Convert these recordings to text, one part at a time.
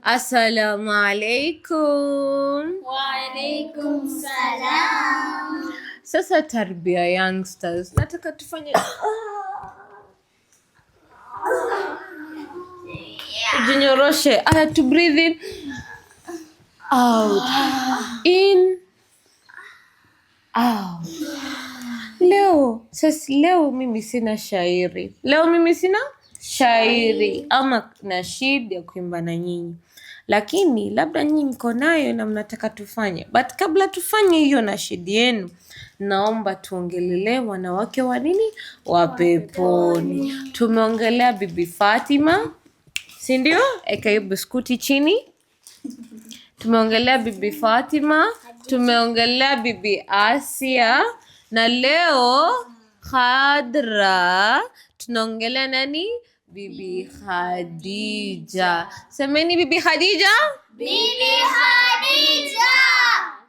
Assalamu alaikum. Wa alaikum salam. Sasa tarbia youngsters, nataka tufanye jinyoroshe. I have to breathe in, out, in, out. Leo mimi sina shairi. Ama nashid ya kuimba na nyinyi, lakini labda nyinyi mko nayo na mnataka tufanye. But kabla tufanye hiyo nashid yenu, naomba tuongelelee wanawake wa nini, wa peponi. Tumeongelea Bibi Fatima, si ndio? Eka hiyo biskuti chini. Tumeongelea Bibi Fatima, tumeongelea Bibi Asia, na leo Khadra tunaongelea nani? Bibi Khadija. Semeni Bibi Khadija. Bibi Khadija.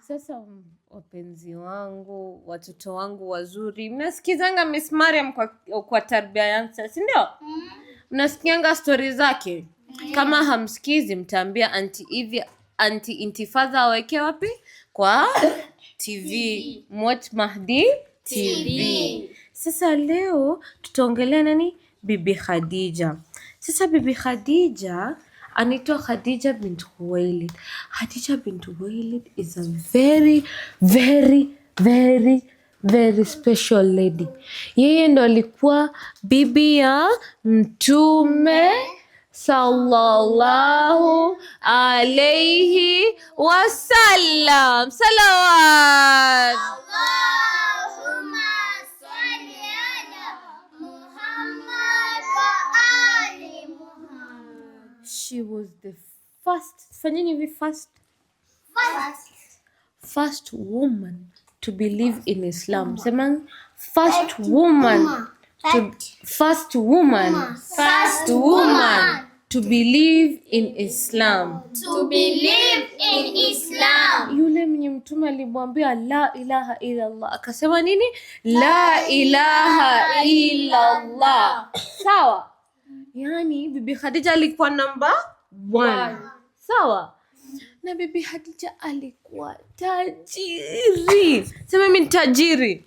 Sasa wapenzi wangu, watoto wangu wazuri, mnasikizanga Miss Mariam kwa tarbia yangu, si ndio? Mnasikianga story zake? Kama hamsikizi, mtaambia Auntie Intifadha aweke wapi? Kwa TV. Mwat Mahdi TV. Sasa leo tutaongelea nani? Bibi Khadija. Sasa Bibi Khadija anaitwa Khadija bint Khuwailid. Khadija bint Khuwailid is a very very very very special lady. Yeye ndo alikuwa bibi ya Mtume sallallahu alayhi wasallam. Salawat. Allahumma salli ala Muhammad wa ali Muhammad. She was the first woman to believe in Islam. Sema first woman to believe in Islam. Yule mwenye Mtume alimwambia la ilaha illa Allah, akasema nini? La ilaha illa Allah. Sawa? Yani Bibi Khadija alikuwa number 1. Sawa? Na Bibi Khadija alikuwa tajiri. Sema mimi tajiri.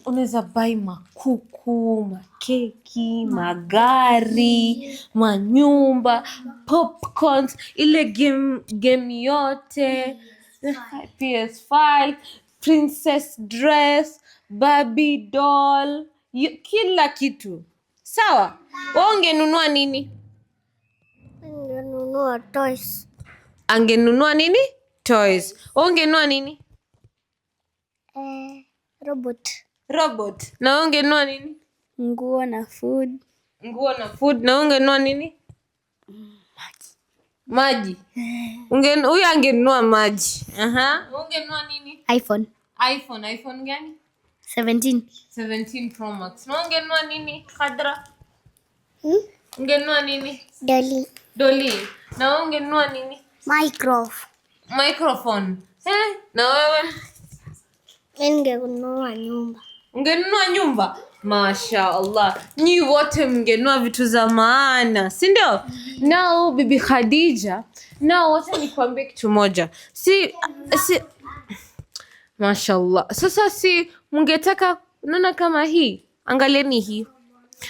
Unaweza buy makuku, makeki, magari, manyumba, popcorns, ile game yote, PS5, princess dress, Barbie doll, kila kitu. Sawa? Wewe ungenunua nini? Ungenunua toys. Angenunua nini? Toys. Wewe ungenunua nini? Robot. Na ungenunua nini? Nguo na food. Na ungenunua nini? Maji. Huyu angenunua maji. Ungenunua nini? iPhone gani? 17 Pro Max. Na ungenunua nini? Khadra. Ungenunua nini? Dolly. Na ungenunua nini? Microphone. Na wewe? Ningenunua nyumba. Ungenunua nyumba? Mashaallah. Nyi wote mngenunua vitu za maana, si ndio? Now Bibi Khadija, wacha nikwambie kitu moja. Si Mashaallah. Sasa mungetaka, unaona kama hii? Angalieni hii.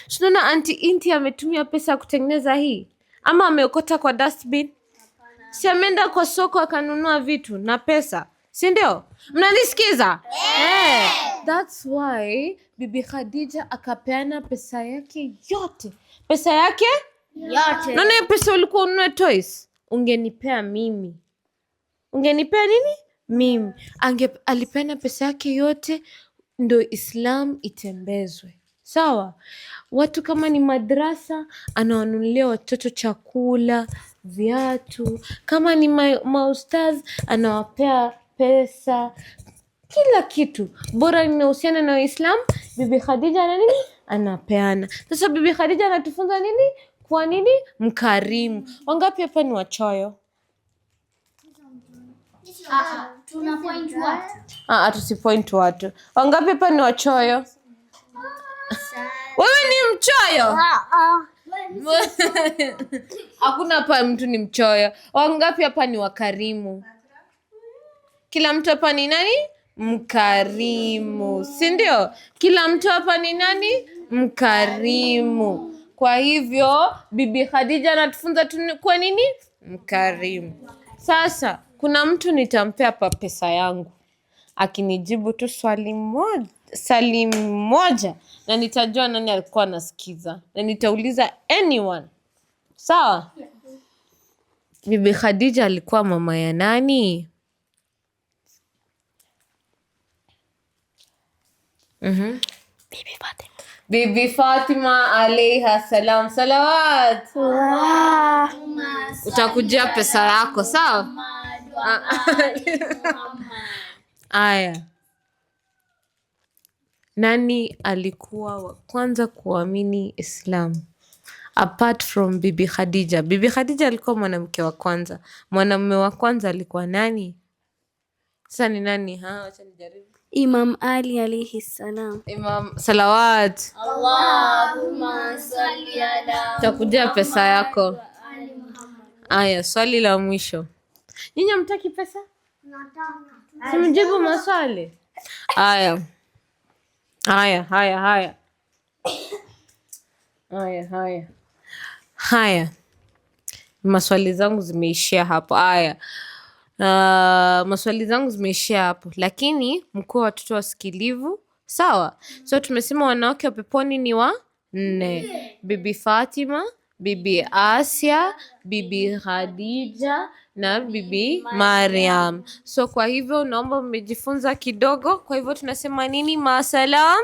Tunaona Auntie Inti ametumia pesa kutengeneza hii, ama ameokota kwa dustbin? Si ameenda kwa soko akanunua vitu na pesa, si ndio? Mnanisikiza? That's why Bibi Khadija akapeana pesa yake yote. Naona hiyo pesa ulikuwa ununue toys, ungenipea mimi. Ungenipea nini? Mimi. Alipeana pesa yake yote ndo Islam itembezwe. Sawa? Watu kama ni madrasa, anawanunulia watoto chakula, viatu. Kama ni maustaz, anawapea pesa, kila kitu bora inahusiana na Uislamu, Bibi Khadija na nini? Anapeana. Sasa Bibi Khadija anatufunza nini? Kwa nini? Mkarimu. Wangapi hapa ni wachoyo? Tusipoint watu. Wangapi hapa ni wachoyo? Wewe ni mchoyo? Hakuna hapa mtu ni mchoyo. Wangapi hapa ni wakarimu? Kila mtu hapa ni nani? Mkarimu, si ndio? Kila mtu hapa ni nani? Mkarimu. Kwa hivyo Bibi Khadija anatufunza kwa nini? Mkarimu. Sasa kuna mtu nitampea hapa pesa yangu, akinijibu tu swali moja na nitajua nani alikuwa anasikiza, na nitauliza anyone. Sawa? Bibi Khadija alikuwa mama ya nani? Bibi Fatima alayha salam. Salawat. Utakujia pesa yako, sawa? Aya. Nani alikuwa wa kwanza kuamini Islam apart from Bibi Khadija? Bibi Khadija alikuwa mwanamke wa kwanza. Mwanamume wa kwanza alikuwa nani? Sasa ni nani? Acha nijaribu. Imam Ali alayhi salam. Imam. Salawat. Allahumma salli ala. Utakujia pesa yako. Aya, swali la mwisho. Nyinyi hamtaki pesa? Nataka. Simjibu maswali. Haya. Maswali zangu zimeishia hapo. Maswali zangu zimeishia hapo, lakini mkuwa watoto wasikilivu, sawa? So tumesema wanawake wa peponi ni 4: Bibi Fatima, Bibi Asia, Bibi Khadija na Bibi Maryam. So kwa hivyo naomba mmejifunza kidogo. Kwa hivyo tunasema nini? Maasalam.